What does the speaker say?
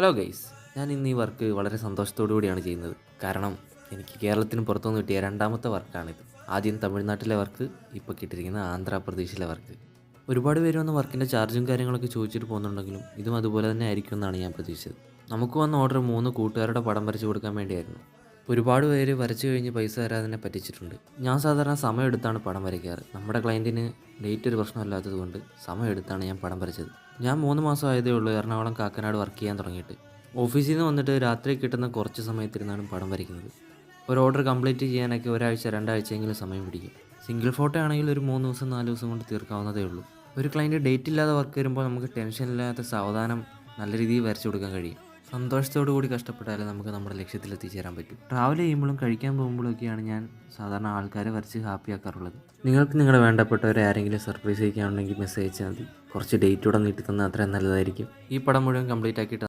Hello guys, ഞാൻ ഇന്ന് ഈ വർക്ക് വളരെ സന്തോഷത്തോടു കൂടിയാണ് ചെയ്യുന്നത്. കാരണം എനിക്ക് കേരളത്തിന് പുറത്തുനിന്ന് കിട്ടിയ രണ്ടാമത്തെ വർക്കാണിത്. ആദ്യം തമിഴ്നാട്ടിലെ വർക്ക്, ഇപ്പോൾ കിട്ടിയിരിക്കുന്ന ആന്ധ്രാപ്രദേശിലെ വർക്ക്. ഒരുപാട് പേര് വന്ന് വർക്കിൻ്റെ ചാർജും കാര്യങ്ങളൊക്കെ ചോദിച്ചിട്ട് പോകുന്നുണ്ടെങ്കിലും ഇതും അതുപോലെ തന്നെ ആയിരിക്കും എന്നാണ് ഞാൻ പ്രതീക്ഷിച്ചത്. നമുക്ക് വന്ന ഓർഡർ 3 കൂട്ടുകാരുടെ പടം വരച്ച് കൊടുക്കാൻ വേണ്ടിയായിരുന്നു. ഒരുപാട് പേര് വരച്ച് കഴിഞ്ഞ് പൈസ തരാതെ തന്നെ പറ്റിച്ചിട്ടുണ്ട്. ഞാൻ സാധാരണ സമയം എടുത്താണ് പടം വരയ്ക്കാറ്. നമ്മുടെ ക്ലയൻറ്റിന് ഡേറ്റ് ഒരു പ്രശ്നമില്ലാത്തത് കൊണ്ട് സമയം എടുത്താണ് ഞാൻ പടം വരച്ചത്. ഞാൻ 3 മാസം ആയതേ ഉള്ളൂ എറണാകുളം കാക്കനാട് വർക്ക് ചെയ്യാൻ തുടങ്ങിയിട്ട്. ഓഫീസിൽ നിന്ന് വന്നിട്ട് രാത്രി കിട്ടുന്ന കുറച്ച് സമയത്തിരുന്നാണ് പടം വരയ്ക്കുന്നത്. ഒരു ഓർഡർ കംപ്ലീറ്റ് ചെയ്യാനൊക്കെ ഒരാഴ്ച 2 ആഴ്ചയെങ്കിലും സമയം പിടിക്കും. സിംഗിൾ ഫോട്ടോ ആണെങ്കിൽ ഒരു 3 ദിവസം 4 ദിവസം കൊണ്ട് തീർക്കാവുന്നതേ ഉള്ളൂ. ഒരു ക്ലയൻറ്റ് ഡേറ്റ് ഇല്ലാതെ വർക്ക് വരുമ്പോൾ നമുക്ക് ടെൻഷനില്ലാത്ത സാവധാനം നല്ല രീതിയിൽ വരച്ചു കൊടുക്കാൻ കഴിയും. സന്തോഷത്തോടു കൂടി കഷ്ടപ്പെട്ടാലേ നമുക്ക് നമ്മുടെ ലക്ഷ്യത്തിൽ എത്തിച്ചേരാൻ പറ്റും. ട്രാവൽ ചെയ്യുമ്പോഴും കഴിക്കാൻ പോകുമ്പോഴൊക്കെയാണ് ഞാൻ സാധാരണ ആൾക്കാരെ വരച്ച് ഹാപ്പി ആക്കാറുള്ളത്. നിങ്ങൾക്ക് നിങ്ങളുടെ വേണ്ടപ്പെട്ടവരെ ആരെങ്കിലും സർപ്രൈസ് ചെയ്യുകയാണെങ്കിൽ മെസ്സേജ് അയച്ചാൽ മതി. കുറച്ച് ഡേറ്റ് കൂടെ നീട്ടി തന്നാൽ അത്രയും നല്ലതായിരിക്കും. ഈ പടം മുഴുവൻ കംപ്ലീറ്റ് ആക്കിയിട്ട്